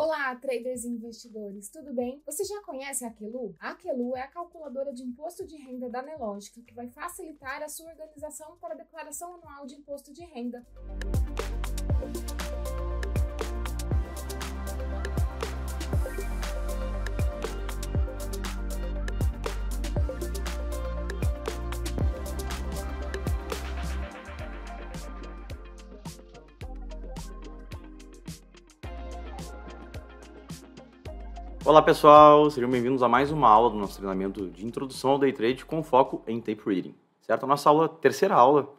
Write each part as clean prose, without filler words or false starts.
Olá, traders e investidores, tudo bem? Você já conhece a Aquelu? A Aquelu é a calculadora de imposto de renda da Nelogica que vai facilitar a sua organização para a declaração anual de imposto de renda. Olá pessoal, sejam bem-vindos a mais uma aula do nosso treinamento de introdução ao Day Trade com foco em Tape Reading, certo? A nossa aula, terceira aula,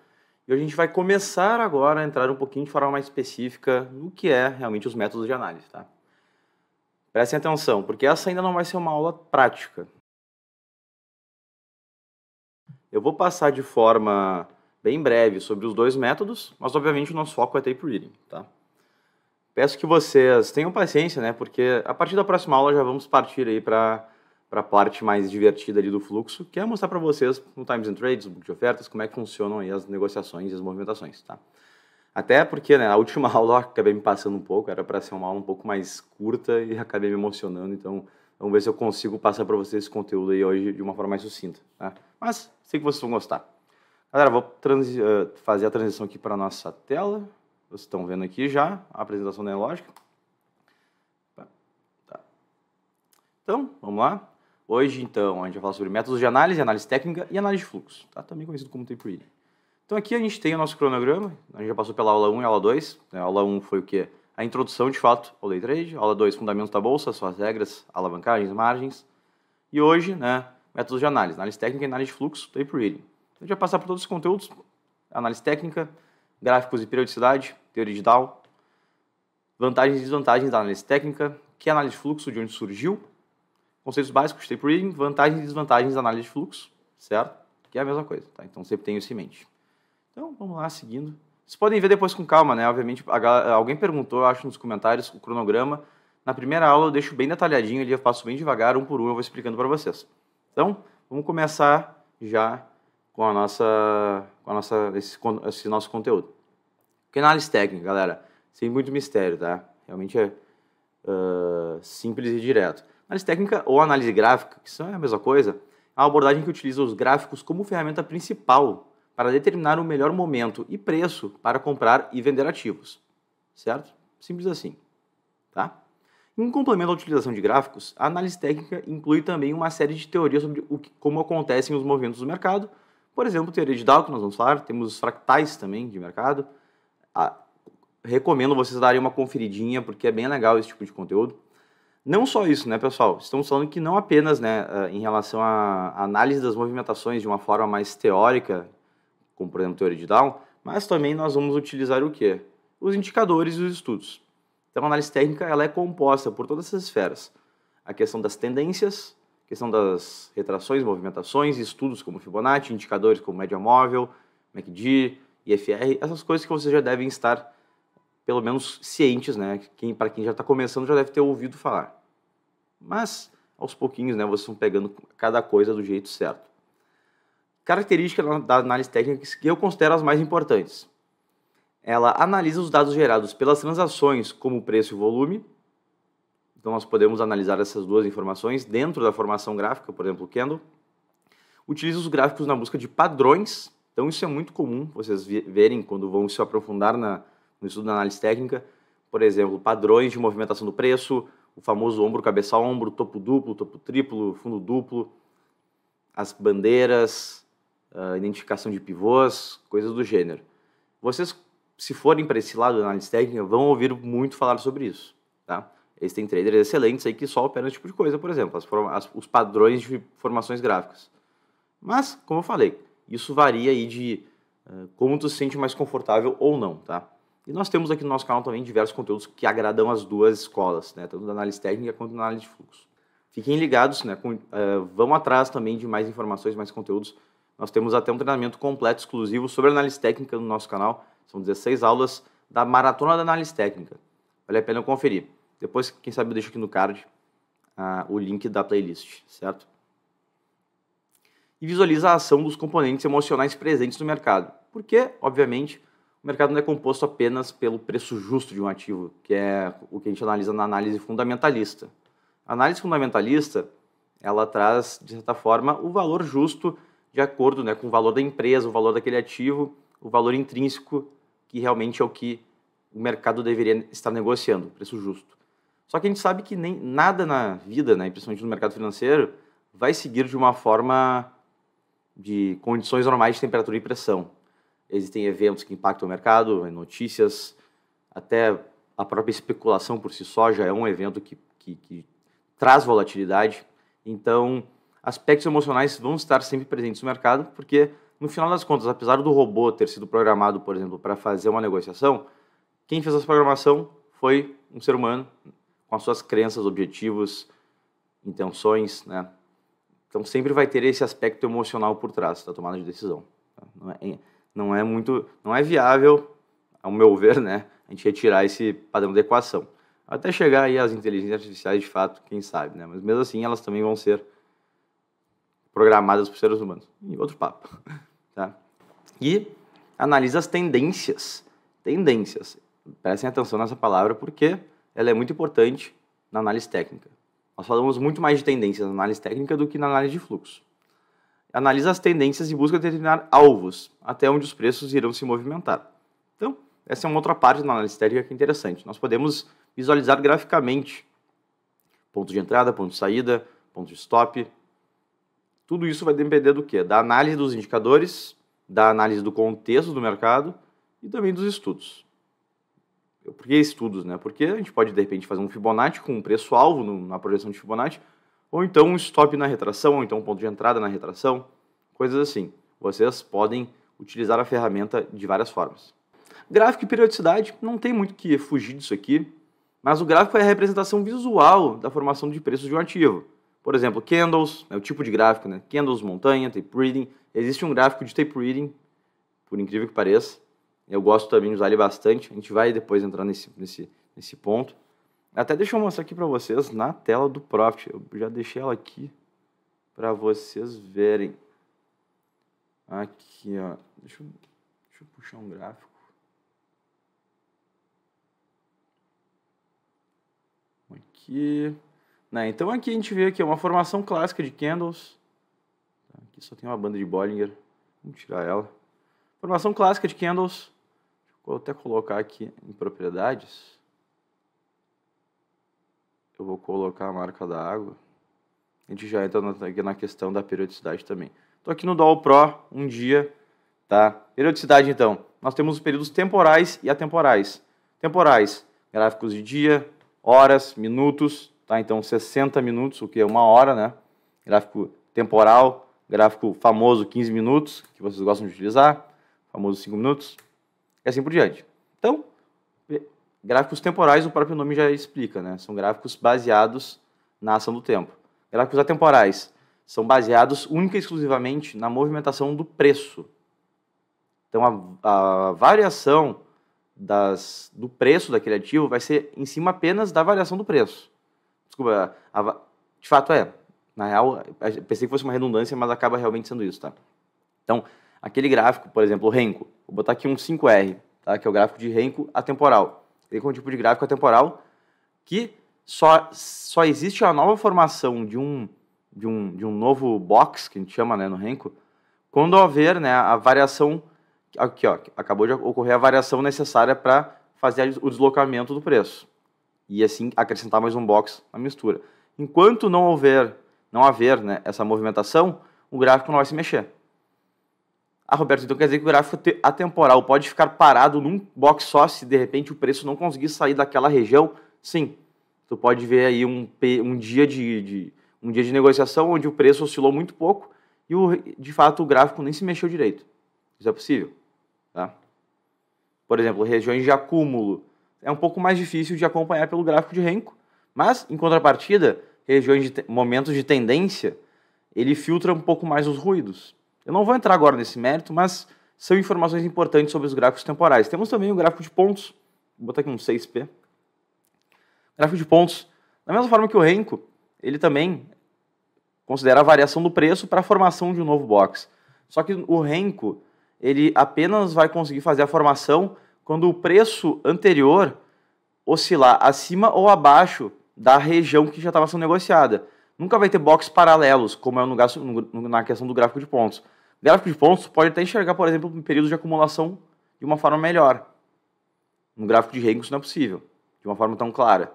e hoje a gente vai começar agora a entrar um pouquinho de forma mais específica no que é realmente os métodos de análise, tá? Prestem atenção, porque essa ainda não vai ser uma aula prática. Eu vou passar de forma bem breve sobre os dois métodos, mas obviamente o nosso foco é Tape Reading, tá? Peço que vocês tenham paciência, né? Porque a partir da próxima aula já vamos partir aí para a parte mais divertida ali do fluxo, que é mostrar para vocês no Times and Trades, no book de ofertas, como é que funcionam aí as negociações e as movimentações, tá? Até porque, né, a última aula eu acabei me passando um pouco, era para ser uma aula um pouco mais curta e acabei me emocionando, então vamos ver se eu consigo passar para vocês esse conteúdo aí hoje de uma forma mais sucinta, tá? Mas sei que vocês vão gostar. Galera, vou fazer a transição aqui para a nossa tela. Vocês estão vendo aqui já a apresentação da Nelogica. Tá. Então, vamos lá. Hoje, então, a gente vai falar sobre métodos de análise técnica e análise de fluxo, tá? Também conhecido como Tape Reading. Então, aqui a gente tem o nosso cronograma. A gente já passou pela aula 1 e aula 2. A aula 1 foi o quê? A introdução, de fato, ao Day Trade. Aula 2, fundamentos da bolsa, suas regras, alavancagens, margens. E hoje, né, métodos de análise técnica e análise de fluxo, Tape Reading. A gente vai passar por todos os conteúdos. Análise técnica, gráficos e periodicidade, teoria de Dow, vantagens e desvantagens da análise técnica, que é a análise de fluxo, de onde surgiu, conceitos básicos de Tape Reading, vantagens e desvantagens da análise de fluxo, certo? Que é a mesma coisa, tá? Então sempre tenho isso em mente. Então vamos lá, seguindo. Vocês podem ver depois com calma, né? Obviamente, alguém perguntou, eu acho, nos comentários, o cronograma. Na primeira aula eu deixo bem detalhadinho, ali eu passo bem devagar, um por um, eu vou explicando para vocês. Então, vamos começar já com esse nosso conteúdo. Que é análise técnica, galera, sem muito mistério, tá? Realmente é simples e direto. Análise técnica ou análise gráfica, que são a mesma coisa, é uma abordagem que utiliza os gráficos como ferramenta principal para determinar o melhor momento e preço para comprar e vender ativos, certo? Simples assim, tá? Em complemento à utilização de gráficos, a análise técnica inclui também uma série de teorias sobre como acontecem os movimentos do mercado. Por exemplo, teoria de Dow, que nós vamos falar, temos os fractais também de mercado. Recomendo vocês darem uma conferidinha, porque é bem legal esse tipo de conteúdo. Não só isso, né, pessoal? Estamos falando que não apenas, né, em relação à análise das movimentações de uma forma mais teórica, como, por exemplo, teoria de Dow, mas também nós vamos utilizar o quê? Os indicadores e os estudos. Então, a análise técnica ela é composta por todas essas esferas. A questão das tendências, a questão das retrações, movimentações, estudos como Fibonacci, indicadores como média móvel, MACD, IFR, essas coisas que vocês já devem estar, pelo menos, cientes, né? Para quem já está começando já deve ter ouvido falar. Mas, aos pouquinhos, né, vocês vão pegando cada coisa do jeito certo. Características da análise técnica que eu considero as mais importantes. Ela analisa os dados gerados pelas transações, como preço e volume. Então, nós podemos analisar essas duas informações dentro da formação gráfica, por exemplo, o candle. Utiliza os gráficos na busca de padrões. Então, isso é muito comum vocês verem quando vão se aprofundar no estudo da análise técnica. Por exemplo, padrões de movimentação do preço, o famoso ombro, cabeça, ombro, topo duplo, topo triplo, fundo duplo, as bandeiras, a identificação de pivôs, coisas do gênero. Vocês, se forem para esse lado da análise técnica, vão ouvir muito falar sobre isso, tá? Existem traders excelentes aí que só operam esse tipo de coisa, por exemplo, os padrões de formações gráficas. Mas, como eu falei, isso varia aí de como tu se sente mais confortável ou não, tá? E nós temos aqui no nosso canal também diversos conteúdos que agradam as duas escolas, né? Tanto da análise técnica quanto da análise de fluxo. Fiquem ligados, né? Vão atrás também de mais informações, mais conteúdos. Nós temos até um treinamento completo exclusivo sobre análise técnica no nosso canal. São 16 aulas da Maratona da Análise Técnica. Vale a pena conferir. Depois, quem sabe, eu deixo aqui no card o link da playlist, certo? E visualiza a ação dos componentes emocionais presentes no mercado. Porque, obviamente, o mercado não é composto apenas pelo preço justo de um ativo, que é o que a gente analisa na análise fundamentalista. A análise fundamentalista, ela traz, de certa forma, o valor justo de acordo, né, com o valor da empresa, o valor daquele ativo, o valor intrínseco, que realmente é o que o mercado deveria estar negociando, o preço justo. Só que a gente sabe que nem nada na vida, né, principalmente no mercado financeiro, vai seguir de uma forma de condições normais de temperatura e pressão. Existem eventos que impactam o mercado, notícias, até a própria especulação por si só já é um evento que traz volatilidade. Então, aspectos emocionais vão estar sempre presentes no mercado, porque, no final das contas, apesar do robô ter sido programado, por exemplo, para fazer uma negociação, quem fez essa programação foi um ser humano, com as suas crenças, objetivos, intenções, né? Então, sempre vai ter esse aspecto emocional por trás da tomada de decisão. Não é viável, ao meu ver, né, a gente retirar esse padrão de equação. Até chegar aí às inteligências artificiais, de fato, quem sabe, né? Mas mesmo assim, elas também vão ser programadas por seres humanos. E outro papo, tá? E analisa as tendências. Tendências. Prestem atenção nessa palavra porque ela é muito importante na análise técnica. Nós falamos muito mais de tendências na análise técnica do que na análise de fluxo. Analisa as tendências e busca determinar alvos, até onde os preços irão se movimentar. Então, essa é uma outra parte da análise técnica que é interessante. Nós podemos visualizar graficamente ponto de entrada, ponto de saída, ponto de stop. Tudo isso vai depender do quê? Da análise dos indicadores, da análise do contexto do mercado e também dos estudos. Por que estudos, né? Porque a gente pode, de repente, fazer um Fibonacci com um preço-alvo na projeção de Fibonacci, ou então um stop na retração, ou então um ponto de entrada na retração, coisas assim. Vocês podem utilizar a ferramenta de várias formas. Gráfico e periodicidade, não tem muito que fugir disso aqui, mas o gráfico é a representação visual da formação de preços de um ativo. Por exemplo, candles, é o tipo de gráfico, né? Candles, montanha, tape reading. Existe um gráfico de tape reading, por incrível que pareça. Eu gosto também de usar ele bastante. A gente vai depois entrar nesse ponto. Até deixa eu mostrar aqui para vocês na tela do Profit. Eu já deixei ela aqui para vocês verem. Aqui, ó. Deixa eu puxar um gráfico. Aqui. Né, então aqui a gente vê que é uma formação clássica de candles. Aqui só tem uma banda de Bollinger. Vamos tirar ela. Formação clássica de candles. Vou até colocar aqui em propriedades. Eu vou colocar a marca da água. A gente já entra aqui na questão da periodicidade também. Estou aqui no Dow Pro, um dia. Tá? Periodicidade, então. Nós temos os períodos temporais e atemporais. Temporais, gráficos de dia, horas, minutos. Tá? Então, 60 minutos, o que é uma hora, né? Gráfico temporal, gráfico famoso 15 minutos, que vocês gostam de utilizar. Famoso 5 minutos. E assim por diante. Então, gráficos temporais, o próprio nome já explica, né? São gráficos baseados na ação do tempo. Gráficos atemporais são baseados única e exclusivamente na movimentação do preço. Então, a variação do preço daquele ativo vai ser em cima apenas da variação do preço. Desculpa, de fato é. Na real, eu pensei que fosse uma redundância, mas acaba realmente sendo isso, tá? Então, aquele gráfico, por exemplo, o Renko, vou botar aqui um 5R, tá? Que é o gráfico de Renko atemporal. Ele é um tipo de gráfico atemporal que só existe a nova formação de um novo box, que a gente chama, né, no Renko, quando houver, né, a variação, aqui, ó, acabou de ocorrer a variação necessária para fazer o deslocamento do preço. E assim acrescentar mais um box na mistura. Enquanto não haver, né, essa movimentação, o gráfico não vai se mexer. Ah, Roberto, então quer dizer que o gráfico atemporal pode ficar parado num box só se de repente o preço não conseguir sair daquela região? Sim. Tu pode ver aí um dia de negociação onde o preço oscilou muito pouco e de fato o gráfico nem se mexeu direito. Isso é possível. Tá? Por exemplo, regiões de acúmulo. É um pouco mais difícil de acompanhar pelo gráfico de Renko, mas em contrapartida, regiões de momentos de tendência, ele filtra um pouco mais os ruídos. Eu não vou entrar agora nesse mérito, mas são informações importantes sobre os gráficos temporais. Temos também o gráfico de pontos. Vou botar aqui um 6P. Gráfico de pontos. Da mesma forma que o Renko, ele também considera a variação do preço para a formação de um novo box. Só que o Renko, ele apenas vai conseguir fazer a formação quando o preço anterior oscilar acima ou abaixo da região que já estava sendo negociada. Nunca vai ter boxes paralelos, como é na questão do gráfico de pontos. O gráfico de pontos pode até enxergar, por exemplo, um período de acumulação de uma forma melhor. No gráfico de Renko isso não é possível, de uma forma tão clara.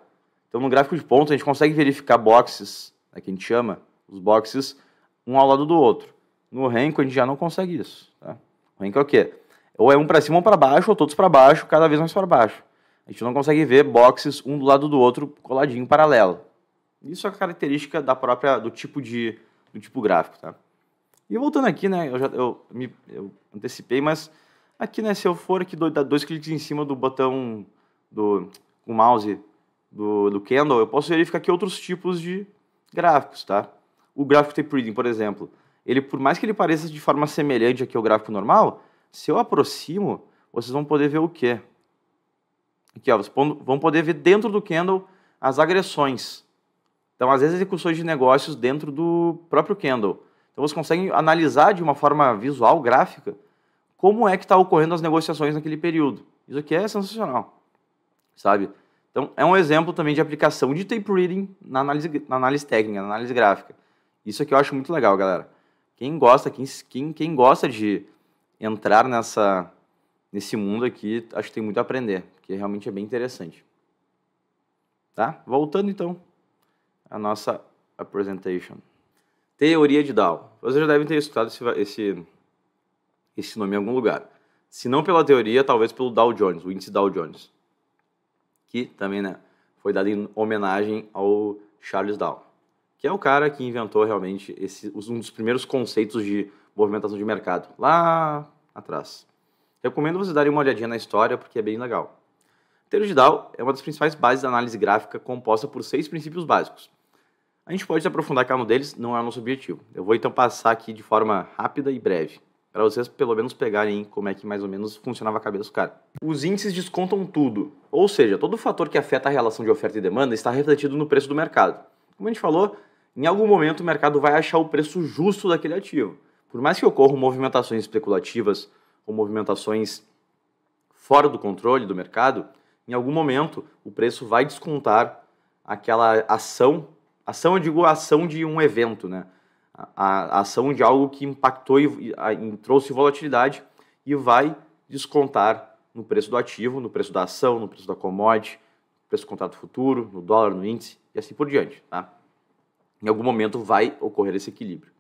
Então, no gráfico de pontos, a gente consegue verificar boxes, que a gente chama, os boxes, um ao lado do outro. No Renko, a gente já não consegue isso. Tá? O Renko é o quê? Ou é um para cima ou para baixo, ou todos para baixo, cada vez mais para baixo. A gente não consegue ver boxes um do lado do outro, coladinho, paralelo. Isso é a característica do tipo gráfico. Tá? E voltando aqui, né, eu antecipei, mas aqui, né, se eu for aqui dar 2 cliques em cima do botão com o mouse do Candle, eu posso verificar aqui outros tipos de gráficos, tá? O gráfico tape reading, por exemplo, ele, por mais que ele pareça de forma semelhante aqui ao gráfico normal, se eu aproximo, vocês vão poder ver o quê? Aqui, ó, vocês vão poder ver dentro do Candle as agressões. Então, as execuções de negócios dentro do próprio Candle. Então, vocês conseguem analisar de uma forma visual, gráfica, como é que está ocorrendo as negociações naquele período. Isso aqui é sensacional, sabe? Então, é um exemplo também de aplicação de tape reading na análise técnica, na análise gráfica. Isso aqui eu acho muito legal, galera. Quem gosta de entrar nesse mundo aqui, acho que tem muito a aprender, porque realmente é bem interessante. Tá? Voltando, então, à nossa presentation. Teoria de Dow. Vocês já devem ter escutado esse nome em algum lugar. Se não pela teoria, talvez pelo Dow Jones, o índice Dow Jones. Que também, né, foi dado em homenagem ao Charles Dow, que é o cara que inventou realmente um dos primeiros conceitos de movimentação de mercado, lá atrás. Recomendo vocês darem uma olhadinha na história, porque é bem legal. A teoria de Dow é uma das principais bases da análise gráfica, composta por 6 princípios básicos. A gente pode se aprofundar cada um deles, não é o nosso objetivo. Eu vou então passar aqui de forma rápida e breve, para vocês pelo menos pegarem como é que mais ou menos funcionava a cabeça do cara. Os índices descontam tudo, ou seja, todo fator que afeta a relação de oferta e demanda está refletido no preço do mercado. Como a gente falou, em algum momento o mercado vai achar o preço justo daquele ativo. Por mais que ocorram movimentações especulativas ou movimentações fora do controle do mercado, em algum momento o preço vai descontar aquela ação eu digo a ação de um evento, né? A ação de algo que impactou e trouxe volatilidade e vai descontar no preço do ativo, no preço da ação, no preço da commodity, no preço do contrato futuro, no dólar, no índice e assim por diante. Tá? Em algum momento vai ocorrer esse equilíbrio.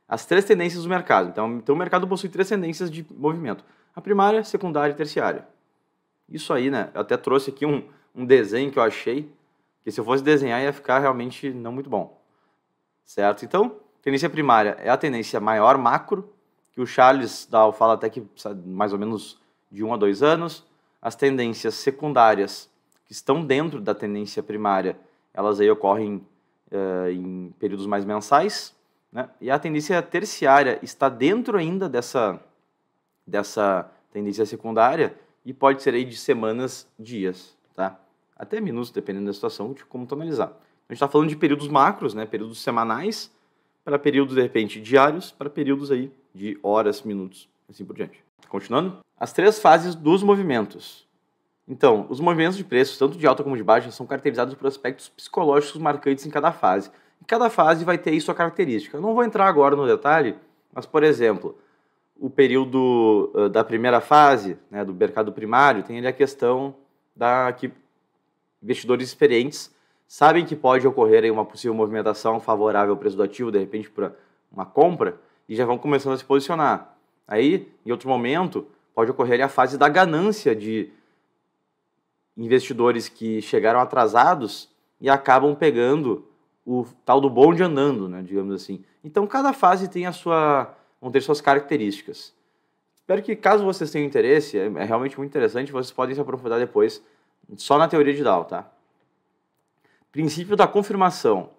As 3 tendências do mercado. Então o mercado possui 3 tendências de movimento. A primária, secundária e terciária. Isso aí, né? Eu até trouxe aqui um desenho que eu achei, que se eu fosse desenhar ia ficar realmente não muito bom. Certo? Então, tendência primária é a tendência maior, macro, que o Charles Dow fala até que mais ou menos de 1 a 2 anos. As tendências secundárias, que estão dentro da tendência primária, elas aí ocorrem em períodos mais mensais. Né? E a tendência terciária está dentro ainda dessa tendência secundária e pode ser aí de semanas, dias, tá? Até minutos, dependendo da situação, de como tu analisar. A gente está falando de períodos macros, né? Períodos semanais, para períodos, de repente, diários, para períodos aí de horas, minutos, assim por diante. Continuando. As 3 fases dos movimentos. Então, os movimentos de preços, tanto de alta como de baixa, são caracterizados por aspectos psicológicos marcantes em cada fase. E cada fase vai ter aí sua característica. Eu não vou entrar agora no detalhe, mas, por exemplo, o período da primeira fase, né, do mercado primário, tem ali a questão que investidores experientes sabem que pode ocorrer aí uma possível movimentação favorável ao preço do ativo, de repente para uma compra, e já vão começando a se posicionar. Aí, em outro momento, pode ocorrer a fase da ganância de investidores que chegaram atrasados e acabam pegando o tal do bonde andando, né, digamos assim. Então, cada fase tem vão ter suas características. Espero que, caso vocês tenham interesse, é realmente muito interessante, vocês podem se aprofundar depois só na teoria de Dow, tá? Princípio da confirmação.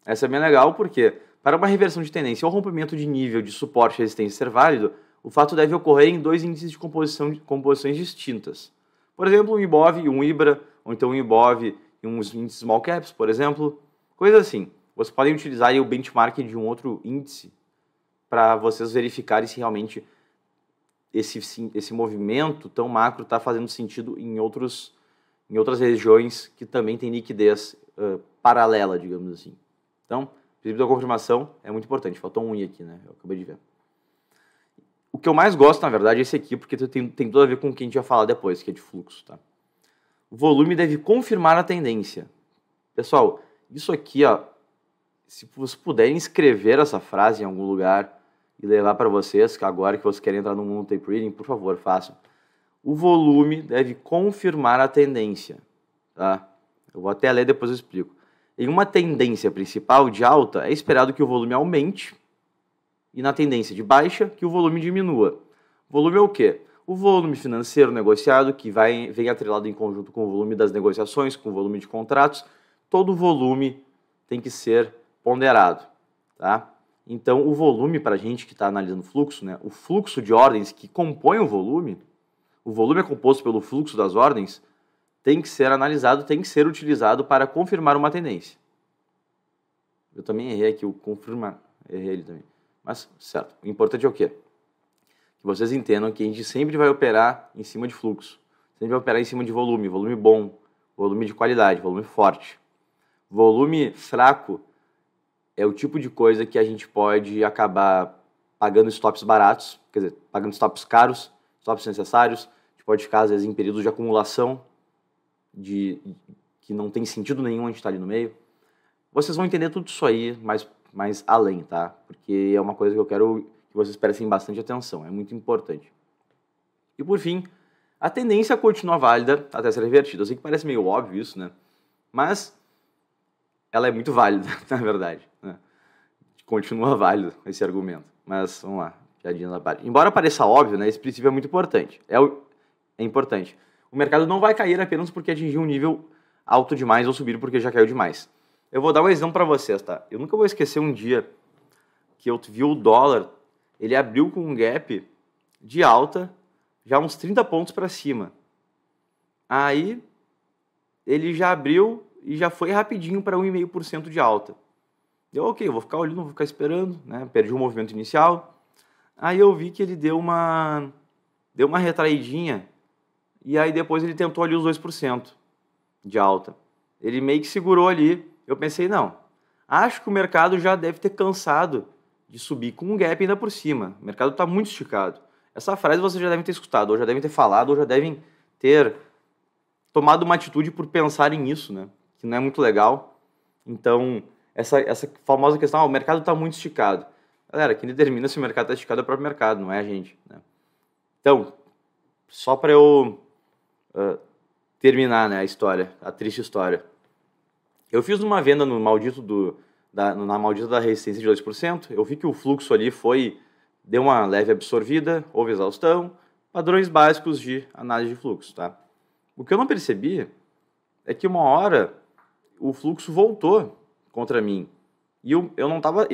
Essa é bem legal porque, para uma reversão de tendência ou rompimento de nível de suporte e resistência ser válido, o fato deve ocorrer em 2 índices de composições distintas. Por exemplo, um IBOV e um IBRA, ou então um IBOV e uns índices small caps, por exemplo. Coisas assim. Vocês podem utilizar aí o benchmark de um outro índice para vocês verificarem se realmente esse movimento tão macro está fazendo sentido em outras regiões que também tem liquidez paralela, digamos assim. Então, o princípio da confirmação é muito importante. Faltou um i aqui, né? Eu acabei de ver. O que eu mais gosto, na verdade, é esse aqui, porque tem tudo a ver com o que a gente vai falar depois, que é de fluxo, tá? O volume deve confirmar a tendência. Pessoal, isso aqui, ó, se vocês puderem escrever essa frase em algum lugar e levar para vocês, que agora que vocês querem entrar no mundo tape reading, por favor, façam. O volume deve confirmar a tendência, tá? Eu vou até ler, depois eu explico. Em uma tendência principal de alta, é esperado que o volume aumente e na tendência de baixa, que o volume diminua. Volume é o quê? O volume financeiro negociado, que vem atrelado em conjunto com o volume das negociações, com o volume de contratos. Todo volume tem que ser ponderado, tá? Então, o volume, para a gente que está analisando fluxo, né, o fluxo de ordens que compõe o volume é composto pelo fluxo das ordens, tem que ser analisado, tem que ser utilizado para confirmar uma tendência. Eu também errei aqui o confirmar, errei ele também. Mas, certo, o importante é o quê? Que vocês entendam que a gente sempre vai operar em cima de fluxo, sempre vai operar em cima de volume bom, volume de qualidade, volume forte. Volume fraco é o tipo de coisa que a gente pode acabar pagando stops baratos, quer dizer, pagando stops caros, stops necessários. A gente pode ficar, às vezes, em períodos de acumulação que não tem sentido nenhum a gente estar ali no meio. Vocês vão entender tudo isso aí mais além, tá? Porque é uma coisa que eu quero que vocês prestem bastante atenção, é muito importante. E por fim, a tendência continua válida até ser revertida. Eu sei que parece meio óbvio isso, né? Mas ela é muito válida, na verdade, né? Continua válido esse argumento. Mas vamos lá, piadinha da parte. Embora pareça óbvio, né, esse princípio é muito importante. É importante. O mercado não vai cair apenas porque atingiu um nível alto demais ou subir porque já caiu demais. Eu vou dar um exemplo para vocês, tá? Eu nunca vou esquecer um dia que eu vi o dólar, ele abriu com um gap de alta, já uns 30 pontos para cima. Aí, ele já abriu e já foi rapidinho para 1,5% de alta. Eu, ok, vou ficar olhando, vou ficar esperando, né? Perdi o movimento inicial. Aí eu vi que ele deu uma retraidinha e aí depois ele tentou ali os 2% de alta. Ele meio que segurou ali. Eu pensei, não, acho que o mercado já deve ter cansado de subir com um gap ainda por cima. O mercado está muito esticado. Essa frase vocês já devem ter escutado, ou já devem ter falado, ou já devem ter tomado uma atitude por pensarem nisso, né? Que não é muito legal. Então, essa famosa questão, o mercado está muito esticado. Galera, quem determina se o mercado está esticado é o próprio mercado, não é a gente, né? Então, só para eu terminar, né, a história, a triste história. Eu fiz uma venda no maldito na maldita da resistência de 2%. Eu vi que o fluxo ali deu uma leve absorvida, houve exaustão, padrões básicos de análise de fluxo, tá? O que eu não percebi é que uma hora o fluxo voltou contra mim. E eu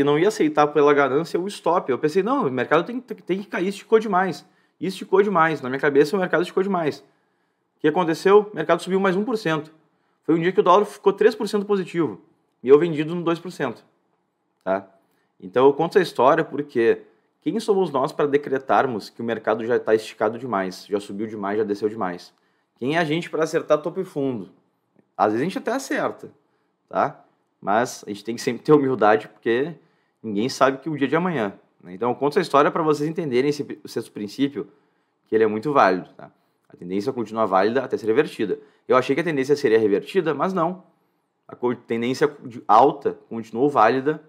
não ia aceitar pela ganância o stop. Eu pensei, não, o mercado tem que cair, esticou demais. E esticou demais. Na minha cabeça, o mercado esticou demais. O que aconteceu? O mercado subiu mais 1%. Foi um dia que o dólar ficou 3% positivo. E eu vendido no 2%. Tá? Então eu conto essa história porque quem somos nós para decretarmos que o mercado já está esticado demais, já subiu demais, já desceu demais? Quem é a gente para acertar topo e fundo? Às vezes a gente até acerta, tá? Mas a gente tem que sempre ter humildade porque ninguém sabe que o dia de amanhã. Né? Então eu conto essa história para vocês entenderem o sexto princípio, que ele é muito válido. Tá? A tendência continua válida até ser revertida. Eu achei que a tendência seria revertida, mas não. A tendência alta continuou válida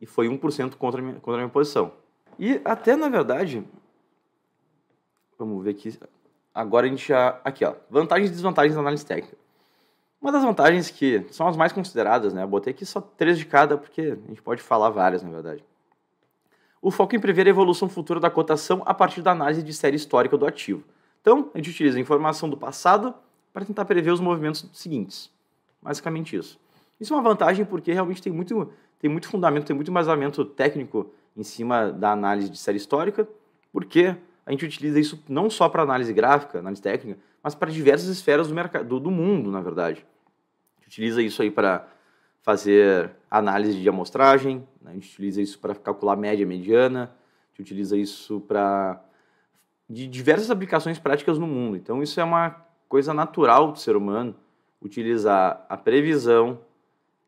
e foi 1% contra a minha posição. E até, na verdade, vamos ver aqui, agora a gente já, aqui ó, vantagens e desvantagens da análise técnica. Uma das vantagens que são as mais consideradas, né, eu botei aqui só 3 de cada, porque a gente pode falar várias, na verdade. O foco em prever a evolução futura da cotação a partir da análise de série histórica do ativo. Então, a gente utiliza a informação do passado para tentar prever os movimentos seguintes. Basicamente isso. Isso é uma vantagem porque realmente tem muito fundamento, tem muito embasamento técnico em cima da análise de série histórica, porque a gente utiliza isso não só para análise gráfica, análise técnica, mas para diversas esferas do mercado, do mundo, na verdade. A gente utiliza isso aí para fazer análise de amostragem, né? A gente utiliza isso para calcular média e mediana, a gente utiliza isso para de diversas aplicações práticas no mundo. Então, isso é uma coisa natural do ser humano, utilizar a previsão,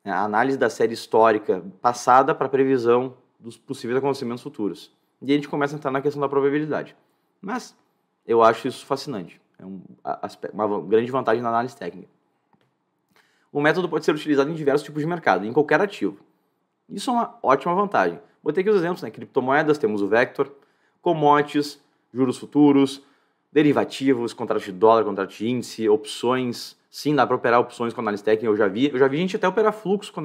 né, a análise da série histórica passada para a previsão dos possíveis acontecimentos futuros. E a gente começa a entrar na questão da probabilidade. Mas eu acho isso fascinante. É uma grande vantagem na análise técnica. O método pode ser utilizado em diversos tipos de mercado, em qualquer ativo. Isso é uma ótima vantagem. Botei aqui os exemplos, né? Criptomoedas, temos o Vector, commodities, juros futuros, derivativos, contratos de dólar, contratos de índice, opções. Sim, dá para operar opções com análise técnica, eu já vi. Eu já vi gente até operar fluxo com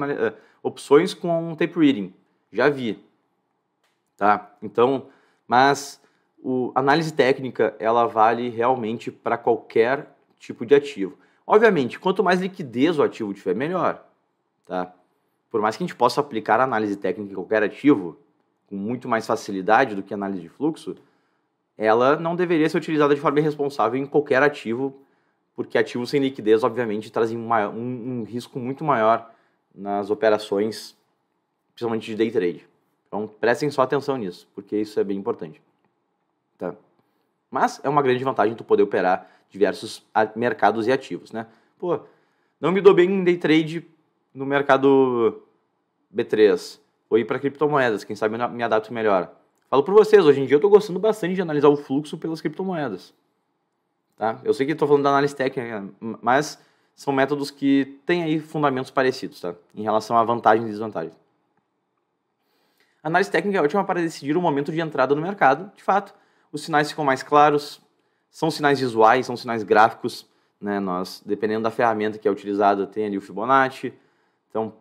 opções com tape reading. Já vi. Tá? Então, mas a análise técnica, ela vale realmente para qualquer tipo de ativo. Obviamente, quanto mais liquidez o ativo tiver, melhor. Tá? Por mais que a gente possa aplicar a análise técnica em qualquer ativo, com muito mais facilidade do que a análise de fluxo, ela não deveria ser utilizada de forma irresponsável em qualquer ativo, porque ativos sem liquidez, obviamente, trazem um risco muito maior nas operações, principalmente de day trade. Então, prestem só atenção nisso, porque isso é bem importante. Tá? Mas é uma grande vantagem tu poder operar diversos mercados e ativos, né? Pô, não me dou bem em day trade no mercado B3, vou ir para criptomoedas, quem sabe eu me adapto melhor. Falo para vocês, hoje em dia eu estou gostando bastante de analisar o fluxo pelas criptomoedas. Tá? Eu sei que estou falando da análise técnica, mas são métodos que têm aí fundamentos parecidos, tá? Em relação a vantagens e desvantagens. A análise técnica é ótima para decidir o momento de entrada no mercado. De fato, os sinais ficam mais claros, são sinais visuais, são sinais gráficos, né? Dependendo da ferramenta que é utilizada, tem ali o Fibonacci. Então,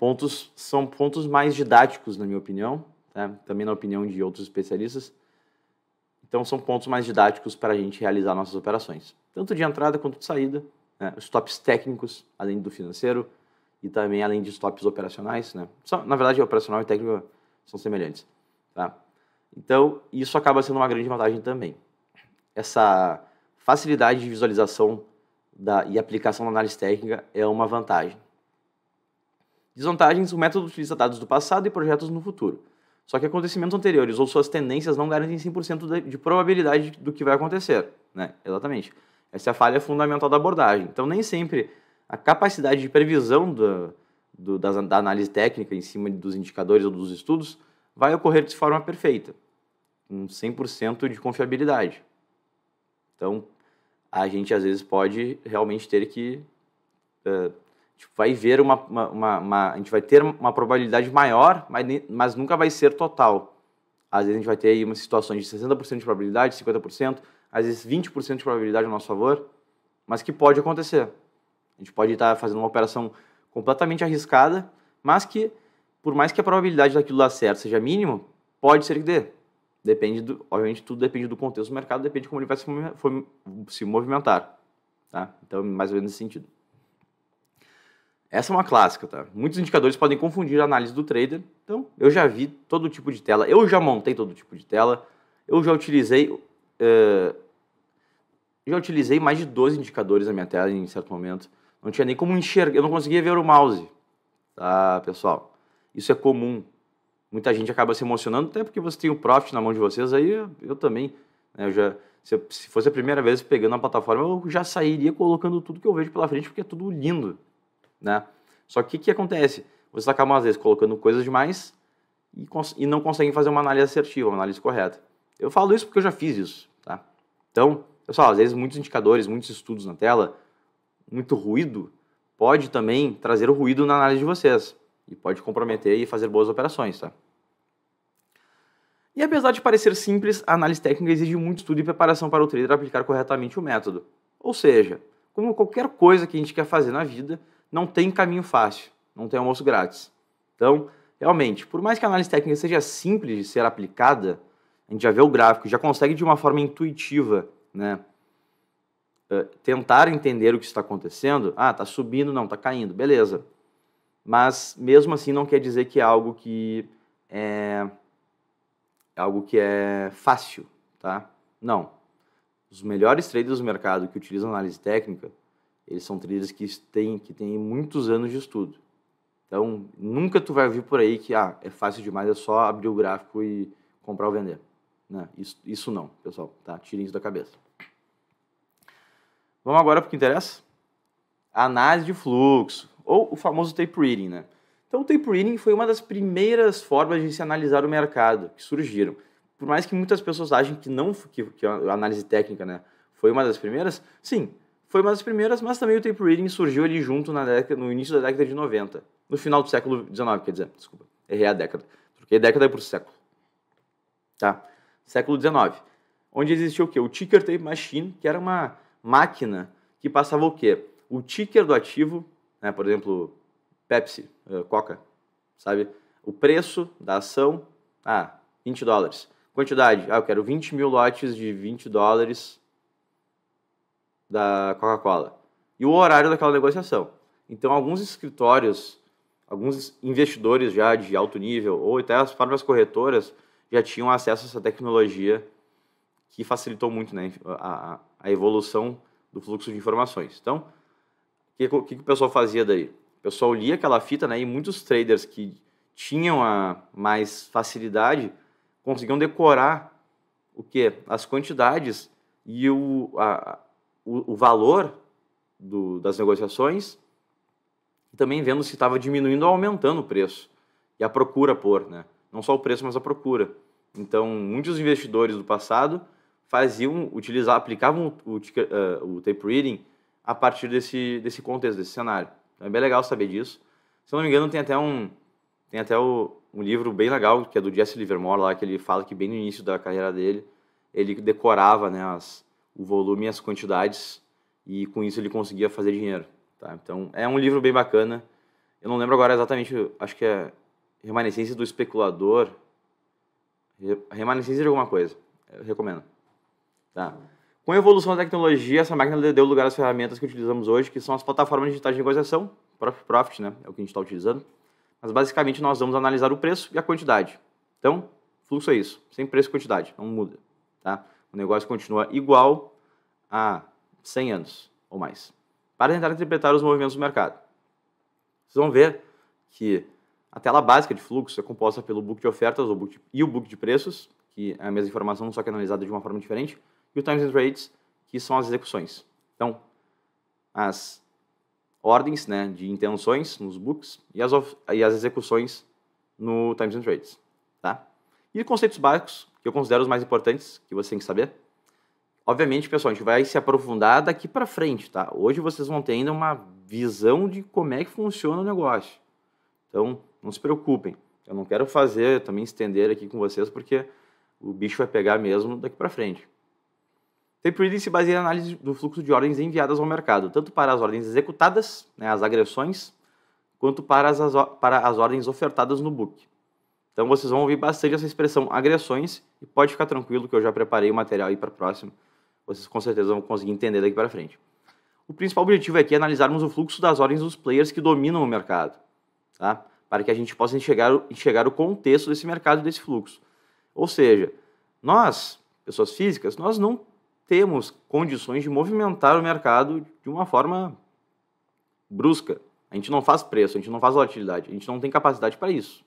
são pontos mais didáticos, na minha opinião, tá? Também na opinião de outros especialistas. Então, são pontos mais didáticos para a gente realizar nossas operações, tanto de entrada quanto de saída, né? Os stops técnicos, além do financeiro, e também além de stops operacionais, né? Na verdade, operacional e técnico são semelhantes, tá? Então, isso acaba sendo uma grande vantagem também. Essa facilidade de visualização e aplicação da análise técnica é uma vantagem. Desvantagens: o método utiliza dados do passado e projetos no futuro. Só que acontecimentos anteriores ou suas tendências não garantem 100% de probabilidade do que vai acontecer, né? Exatamente. Essa é a falha fundamental da abordagem. Então, nem sempre a capacidade de previsão da análise técnica em cima dos indicadores ou dos estudos vai ocorrer de forma perfeita, com 100% de confiabilidade. Então, a gente às vezes pode realmente ter que... vai ver a gente vai ter uma probabilidade maior, mas nunca vai ser total. Às vezes a gente vai ter aí umas situações de 60% de probabilidade, 50%, às vezes 20% de probabilidade a nosso favor, mas que pode acontecer. A gente pode estar fazendo uma operação completamente arriscada, mas que, por mais que a probabilidade daquilo dar certo seja mínima, pode ser que dê. Obviamente, tudo depende do contexto do mercado, depende de como ele vai se movimentar. Tá? Então, mais ou menos nesse sentido. Essa é uma clássica, tá? Muitos indicadores podem confundir a análise do trader. Então, eu já vi todo tipo de tela, eu já montei todo tipo de tela, eu já utilizei mais de 12 indicadores na minha tela em certo momento. Não tinha nem como enxergar, eu não conseguia ver o mouse, tá, pessoal? Isso é comum. Muita gente acaba se emocionando, até porque você tem o profit na mão de vocês, aí eu também, né? Se fosse a primeira vez pegando a plataforma, eu já sairia colocando tudo que eu vejo pela frente, porque é tudo lindo, né? Só que o que acontece? Vocês acabam, às vezes, colocando coisas demais e não conseguem fazer uma análise assertiva, uma análise correta. Eu falo isso porque eu já fiz isso, tá? Então, pessoal, às vezes muitos indicadores, muitos estudos na tela, muito ruído, pode também trazer o ruído na análise de vocês e pode comprometer e fazer boas operações, tá? E apesar de parecer simples, a análise técnica exige muito estudo e preparação para o trader aplicar corretamente o método. Ou seja, como qualquer coisa que a gente quer fazer na vida, não tem caminho fácil, não tem almoço grátis. Então, realmente, por mais que a análise técnica seja simples de ser aplicada, a gente já vê o gráfico, já consegue de uma forma intuitiva, né, tentar entender o que está acontecendo. Ah, está subindo, não, está caindo, beleza. Mas, mesmo assim, não quer dizer que é algo que é fácil, tá? Não. Os melhores traders do mercado que utilizam análise técnica, eles são traders que têm muitos anos de estudo. Então, nunca tu vai ouvir por aí que é fácil demais, é só abrir o gráfico e comprar ou vender. né? Isso não, pessoal, tá? Tirem isso da cabeça. Vamos agora para o que interessa? A análise de fluxo, ou o famoso tape reading, né? Então, o tape reading foi uma das primeiras formas de se analisar o mercado que surgiram. Por mais que muitas pessoas achem que a análise técnica, né, foi uma das primeiras, sim, foi uma das primeiras, mas também o tape reading surgiu ali junto no início da década de 90, no final do século XIX, quer dizer, desculpa, errei a década, troquei década por século, tá? Século XIX, onde existia o quê? O ticker tape machine, que era uma máquina que passava o quê? O ticker do ativo, né, por exemplo, Pepsi, Coca, sabe? O preço da ação, $20. Quantidade, eu quero 20 mil lotes de $20 da Coca-Cola. E o horário daquela negociação. Então, alguns escritórios, alguns investidores já de alto nível, ou até as próprias corretoras, já tinham acesso a essa tecnologia que facilitou muito, né, a evolução do fluxo de informações. Então, o que o pessoal fazia daí? O pessoal lia aquela fita, né, e muitos traders que tinham mais facilidade conseguiam decorar o quê? As quantidades e o valor das negociações, e também vendo se estava diminuindo ou aumentando o preço e a procura por, né? Não só o preço, mas a procura. Então, muitos investidores do passado aplicavam o tape reading a partir desse contexto, desse cenário. Então, é bem legal saber disso. Se eu não me engano, tem até um livro bem legal, que é do Jesse Livermore, lá, que ele fala que bem no início da carreira dele, ele decorava, né, o volume e as quantidades, e com isso ele conseguia fazer dinheiro. Tá? Então, é um livro bem bacana. Eu não lembro agora exatamente, acho que é Remanescência do Especulador, Remanescência de alguma coisa. Eu recomendo. Tá? Com a evolução da tecnologia, essa máquina deu lugar às ferramentas que utilizamos hoje, que são as plataformas digitais de negociação, o próprio Profit, né, é o que a gente está utilizando. Mas basicamente nós vamos analisar o preço e a quantidade. Então, fluxo é isso, sem preço e quantidade, não muda. Tá? O negócio continua igual há 100 anos ou mais. Para tentar interpretar os movimentos do mercado. Vocês vão ver que a tela básica de fluxo é composta pelo book de ofertas e o book de preços, que é a mesma informação, só que analisada de uma forma diferente, e o Times and Trades, que são as execuções. Então, as ordens, né, de intenções nos books e as execuções no Times and Trades. Tá? E conceitos básicos, que eu considero os mais importantes, que você tem que saber. Obviamente, pessoal, a gente vai se aprofundar daqui para frente, tá? Hoje vocês vão ter ainda uma visão de como é que funciona o negócio. Então, não se preocupem. Eu não quero também estender aqui com vocês, porque o bicho vai pegar mesmo daqui para frente. Tape reading se baseia na análise do fluxo de ordens enviadas ao mercado, tanto para as ordens executadas, né, as agressões, quanto para as ordens ofertadas no book. Então, vocês vão ouvir bastante essa expressão agressões, e pode ficar tranquilo que eu já preparei o material aí para a próxima. Vocês com certeza vão conseguir entender daqui para frente. O principal objetivo aqui é analisarmos o fluxo das ordens dos players que dominam o mercado, tá? Para que a gente possa enxergar o contexto desse mercado e desse fluxo. Ou seja, nós, pessoas físicas, nós não temos condições de movimentar o mercado de uma forma brusca. A gente não faz preço, a gente não faz volatilidade, a gente não tem capacidade para isso.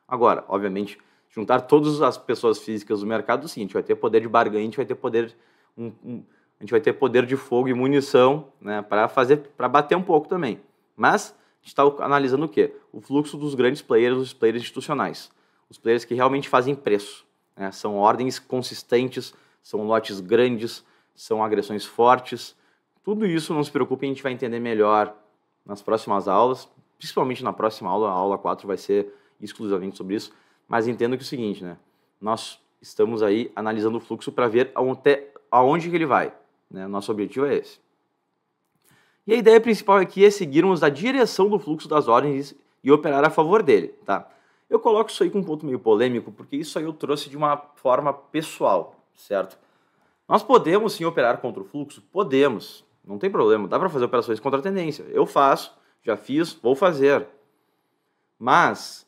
Agora, obviamente, juntar todas as pessoas físicas do mercado, sim, a gente vai ter poder de barganha, a gente vai ter poder a gente vai ter poder de fogo e munição, né, para bater um pouco também. Mas a gente está analisando o quê? O fluxo dos grandes players, os players institucionais. Os players que realmente fazem preço, né? São ordens consistentes, são lotes grandes, são agressões fortes. Tudo isso, não se preocupe, a gente vai entender melhor nas próximas aulas, principalmente na próxima aula, a aula 4 vai ser exclusivamente sobre isso. Mas entenda que é o seguinte, né? Nós estamos aí analisando o fluxo para ver aonde que ele vai, né? Nosso objetivo é esse. E a ideia principal aqui é seguirmos a direção do fluxo das ordens e operar a favor dele, tá? Eu coloco isso aí com um ponto meio polêmico, porque isso aí eu trouxe de uma forma pessoal, certo? Nós podemos sim operar contra o fluxo? Podemos, não tem problema, dá para fazer operações contra a tendência. Eu faço, já fiz, vou fazer. Mas,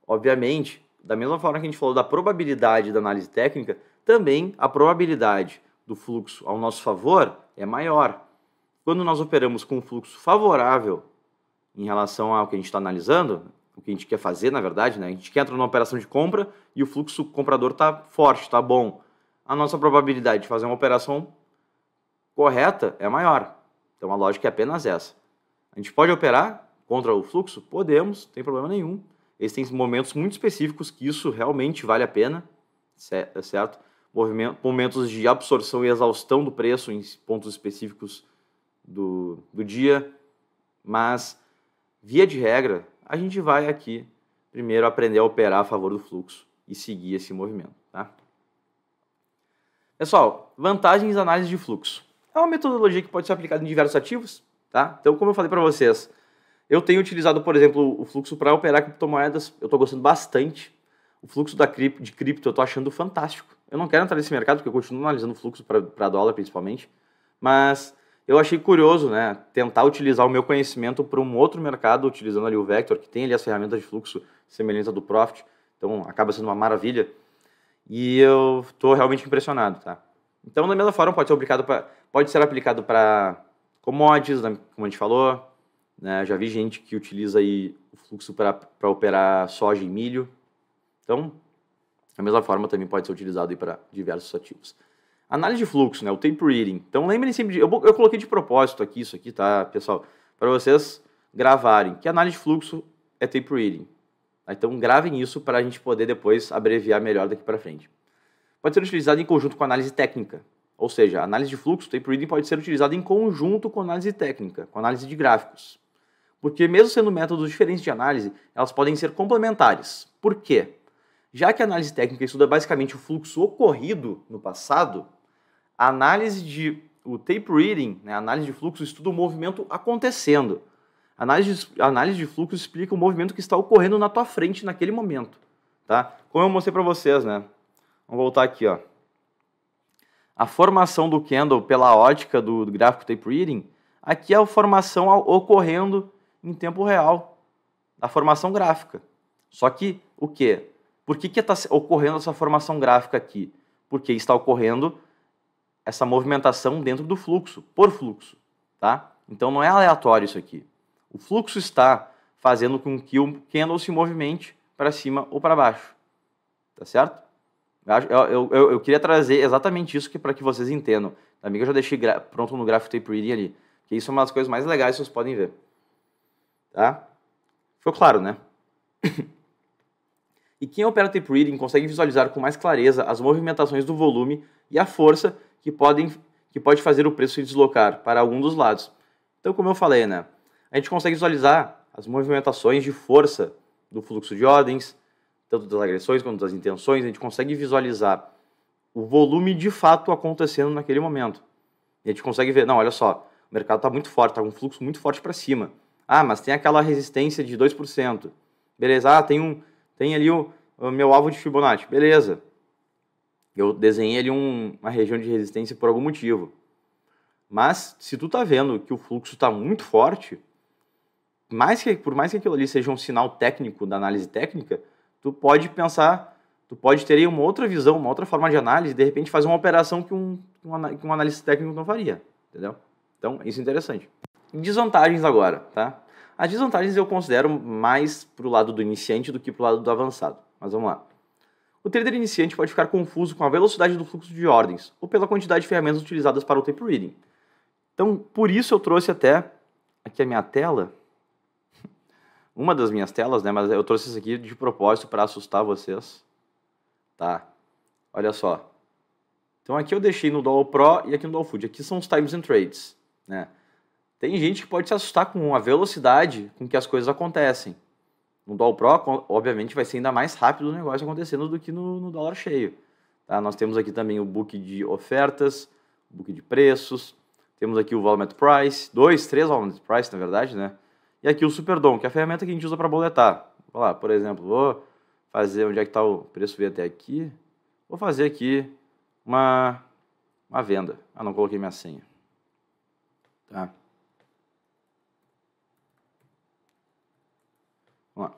obviamente, da mesma forma que a gente falou da probabilidade da análise técnica, também a probabilidade do fluxo ao nosso favor é maior. Quando nós operamos com um fluxo favorável em relação ao que a gente está analisando, o que a gente quer fazer, na verdade, né? A gente quer entrar numa operação de compra e o fluxo comprador está forte, está bom. a nossa probabilidade de fazer uma operação correta é maior. Então a lógica é apenas essa. A gente pode operar contra o fluxo? Podemos, não tem problema nenhum. Existem momentos muito específicos que isso realmente vale a pena, certo? Momentos de absorção e exaustão do preço em pontos específicos do dia, mas, via de regra, a gente vai aqui primeiro aprender a operar a favor do fluxo e seguir esse movimento, tá? Pessoal, vantagens da análise de fluxo. É uma metodologia que pode ser aplicada em diversos ativos, tá? Então, como eu falei para vocês, eu tenho utilizado, por exemplo, o fluxo para operar criptomoedas, eu estou gostando bastante. O fluxo de cripto eu estou achando fantástico. Eu não quero entrar nesse mercado porque eu continuo analisando o fluxo para dólar, principalmente, mas eu achei curioso, né, tentar utilizar o meu conhecimento para um outro mercado, utilizando ali o Vector, que tem ali as ferramentas de fluxo semelhantes à do Profit, então acaba sendo uma maravilha, e eu estou realmente impressionado, tá? Então, da mesma forma, pode ser aplicado para commodities, né, como a gente falou, né, já vi gente que utiliza aí o fluxo para operar soja e milho, então, da mesma forma, também pode ser utilizado para diversos ativos. Análise de fluxo, né, o tape reading. Então, lembrem sempre de... Eu coloquei de propósito aqui, isso aqui, tá, pessoal? Para vocês gravarem que análise de fluxo é tape reading. Tá? Então, gravem isso para a gente poder depois abreviar melhor daqui para frente. Pode ser utilizado em conjunto com análise técnica. Ou seja, a análise de fluxo, tape reading, pode ser utilizado em conjunto com análise técnica, com análise de gráficos. Porque mesmo sendo métodos diferentes de análise, elas podem ser complementares. Por quê? Já que a análise técnica estuda basicamente o fluxo ocorrido no passado, o tape reading, né, a análise de fluxo, estuda o movimento acontecendo. A análise de fluxo explica o movimento que está ocorrendo na tua frente naquele momento. Tá? Como eu mostrei para vocês, né? Vamos voltar aqui, ó. A formação do candle pela ótica do gráfico tape reading, aqui é a formação ocorrendo em tempo real, a formação gráfica. Só que, o quê? Por que está ocorrendo essa formação gráfica aqui? Porque está ocorrendo essa movimentação dentro do fluxo, por fluxo, tá? Então não é aleatório isso aqui. O fluxo está fazendo com que o candle se movimente para cima ou para baixo, tá certo? Eu queria trazer exatamente isso para que vocês entendam. Também que eu já deixei pronto no gráfico tape reading ali, que isso é uma das coisas mais legais que vocês podem ver, tá? Ficou claro, né? E quem opera tape reading consegue visualizar com mais clareza as movimentações do volume e a força que pode fazer o preço se deslocar para algum dos lados. Então, como eu falei, né, a gente consegue visualizar as movimentações de força do fluxo de ordens, tanto das agressões quanto das intenções, a gente consegue visualizar o volume de fato acontecendo naquele momento. E a gente consegue ver, não, olha só, o mercado está muito forte, está com um fluxo muito forte para cima. Ah, mas tem aquela resistência de 2%. Beleza, tem ali o meu alvo de Fibonacci. Beleza. Eu desenhei ali uma região de resistência por algum motivo. Mas, se tu tá vendo que o fluxo está muito forte, por mais que aquilo ali seja um sinal técnico da análise técnica, tu pode ter aí uma outra visão, uma outra forma de análise, e de repente fazer uma operação que um analista técnico não faria. Entendeu? Então, isso é interessante. Desvantagens agora, tá? As desvantagens eu considero mais pro lado do iniciante do que pro lado do avançado. Mas vamos lá. O trader iniciante pode ficar confuso com a velocidade do fluxo de ordens ou pela quantidade de ferramentas utilizadas para o tape reading. Então, por isso eu trouxe até aqui a minha tela, uma das minhas telas, né? Mas eu trouxe isso aqui de propósito para assustar vocês. Tá? Olha só. Então aqui eu deixei no Dual Pro e aqui no Dual Food. Aqui são os times and trades, né? Tem gente que pode se assustar com a velocidade com que as coisas acontecem. No Dual Pro, obviamente, vai ser ainda mais rápido o negócio acontecendo do que no dólar cheio. Tá? Nós temos aqui também o book de ofertas, o book de preços, temos aqui o Volume at Price, 3 Volume at Price, na verdade, né? E aqui o Superdom, que é a ferramenta que a gente usa para boletar. Vou lá, por exemplo, vou fazer, onde é que está o preço veio até aqui? Vou fazer aqui uma venda. Ah, não coloquei minha senha. Tá? Vamos lá.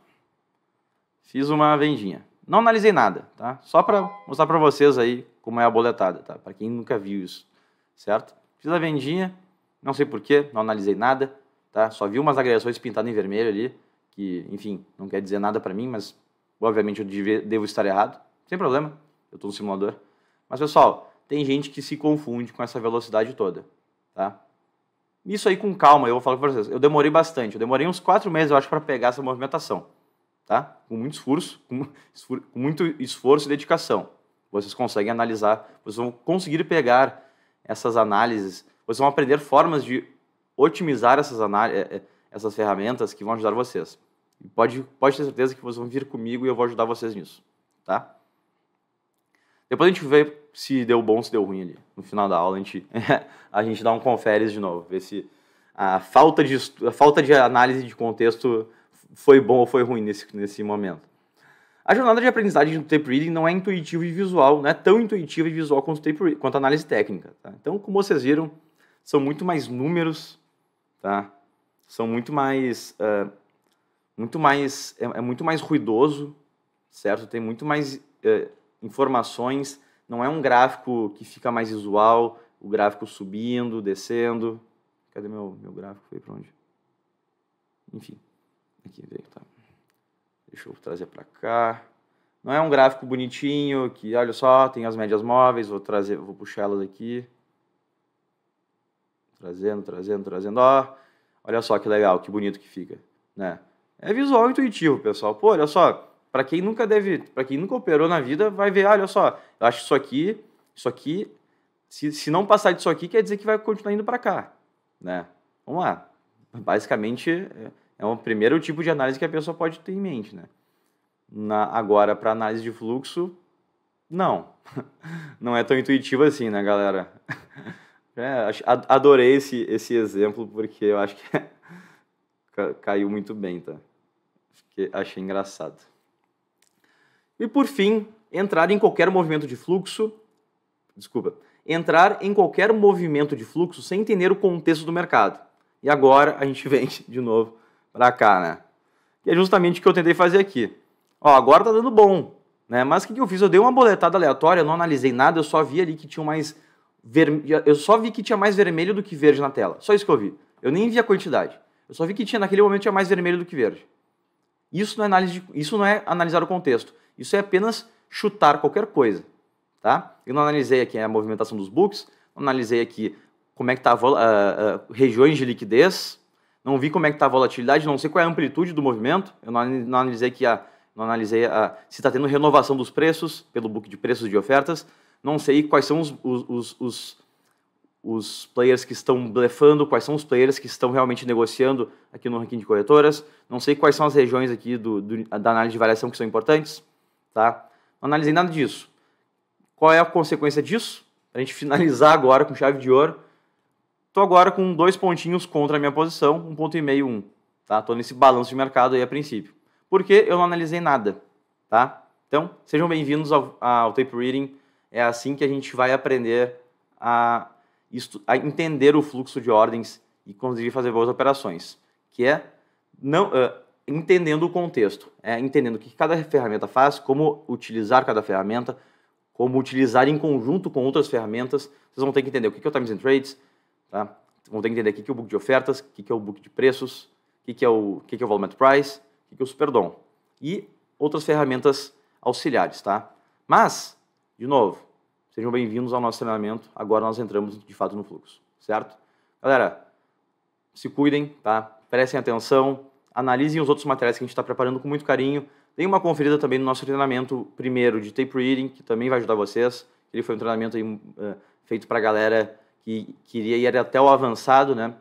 Fiz uma vendinha. Não analisei nada, tá? Só para mostrar para vocês aí como é a boletada, tá? Para quem nunca viu isso, certo? Fiz a vendinha, não sei porquê, não analisei nada, tá? Só vi umas agressões pintadas em vermelho ali, que, enfim, não quer dizer nada para mim, mas obviamente eu devo estar errado. Sem problema, eu estou no simulador. Mas, pessoal, tem gente que se confunde com essa velocidade toda, tá? Isso aí com calma, eu vou falar para vocês. Eu demorei bastante, eu demorei uns 4 meses, eu acho, para pegar essa movimentação, tá? Com muito esforço, com muito esforço e dedicação. Vocês conseguem analisar, vocês vão conseguir pegar essas análises, vocês vão aprender formas de otimizar essas ferramentas que vão ajudar vocês. E pode ter certeza que vocês vão vir comigo e eu vou ajudar vocês nisso, tá? Depois a gente vê se deu bom, se deu ruim ali. No final da aula a gente dá um conferes de novo, ver se a falta de análise de contexto foi bom ou foi ruim nesse momento. A jornada de aprendizagem do tape reading não é intuitiva e visual, não é tão intuitiva e visual quanto a análise técnica, tá? Então, como vocês viram, são muito mais números, tá? São muito mais ruidoso, certo? Tem muito mais informações, não é um gráfico que fica mais visual, o gráfico subindo, descendo. Cadê meu gráfico? Foi para onde? Enfim, aqui veio, tá? Deixa eu trazer para cá. Não é um gráfico bonitinho, que olha só, tem as médias móveis, vou puxar elas aqui. Trazendo, ó. Olha só que legal, que bonito que fica, né? É visual intuitivo, pessoal. Pô, olha só, para quem nunca operou na vida, vai ver, olha só, eu acho isso aqui, se não passar disso aqui, quer dizer que vai continuar indo para cá, né? Vamos lá. Basicamente, é o primeiro tipo de análise que a pessoa pode ter em mente, né? Agora, para análise de fluxo, não. Não é tão intuitivo assim, né, galera? Adorei esse exemplo, porque eu acho que caiu muito bem, tá? Achei engraçado. E por fim, entrar em qualquer movimento de fluxo sem entender o contexto do mercado. E agora a gente vem de novo para cá, né? E é justamente o que eu tentei fazer aqui. Ó, agora tá dando bom, né? Mas o que eu fiz? Eu dei uma boletada aleatória, eu não analisei nada, eu só vi ali que tinha mais vermelho do que verde na tela. Só isso que eu vi. Eu nem vi a quantidade. Eu só vi que naquele momento tinha mais vermelho do que verde. Isso não é analisar o contexto. Isso é apenas chutar qualquer coisa, tá? Eu não analisei aqui a movimentação dos books, não analisei aqui como é que tá regiões de liquidez, não vi como é que tá a volatilidade, não sei qual é a amplitude do movimento, eu não analisei se está tendo renovação dos preços pelo book de preços de ofertas, não sei quais são os players que estão blefando, quais são os players que estão realmente negociando aqui no ranking de corretoras, não sei quais são as regiões aqui da análise de variação que são importantes, tá? Não analisei nada disso. Qual é a consequência disso? Para a gente finalizar agora com chave de ouro, estou agora com 2 pontinhos contra a minha posição, 1,5 ponto, 1, tá? Estou nesse balanço de mercado aí a princípio. Porque eu não analisei nada, tá? Então, sejam bem-vindos ao Tape Reading. É assim que a gente vai aprender a entender o fluxo de ordens e conseguir fazer boas operações, que é entendendo o contexto, entendendo o que cada ferramenta faz, como utilizar cada ferramenta, como utilizar em conjunto com outras ferramentas. Vocês vão ter que entender o que é o Times and Trades, tá? Vão ter que entender o que é o book de ofertas, o que é o book de preços, o que é o Volume at Price, o que é o Superdom e outras ferramentas auxiliares, tá? Mas, de novo, sejam bem-vindos ao nosso treinamento. Agora nós entramos, de fato, no fluxo, certo? Galera, se cuidem, tá? Prestem atenção, analisem os outros materiais que a gente está preparando com muito carinho. Deem uma conferida também no nosso treinamento primeiro de Tape Reading, que também vai ajudar vocês. Ele foi um treinamento aí, feito para a galera que queria ir até o avançado, né?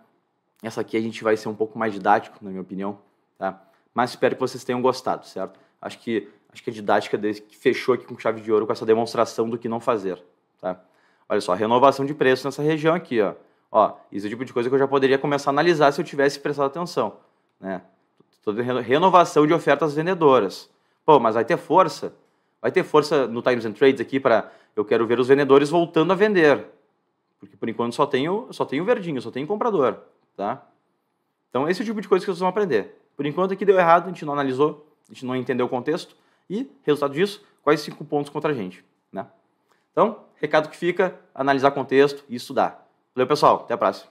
Essa aqui a gente vai ser um pouco mais didático, na minha opinião, tá? Mas espero que vocês tenham gostado, certo? Acho que a didática que fechou aqui com chave de ouro com essa demonstração do que não fazer, tá? Olha só, renovação de preço nessa região aqui, ó. Ó, isso é o tipo de coisa que eu já poderia começar a analisar se eu tivesse prestado atenção, né? Renovação de ofertas vendedoras. Pô, mas vai ter força? Vai ter força no Times and Trades aqui eu quero ver os vendedores voltando a vender. Porque por enquanto só tenho verdinho, só tenho comprador, tá? Então esse é o tipo de coisa que vocês vão aprender. Por enquanto aqui deu errado, a gente não analisou, a gente não entendeu o contexto e, resultado disso, quais 5 pontos contra a gente, né? Então, recado que fica, analisar contexto e estudar. Valeu, pessoal. Até a próxima.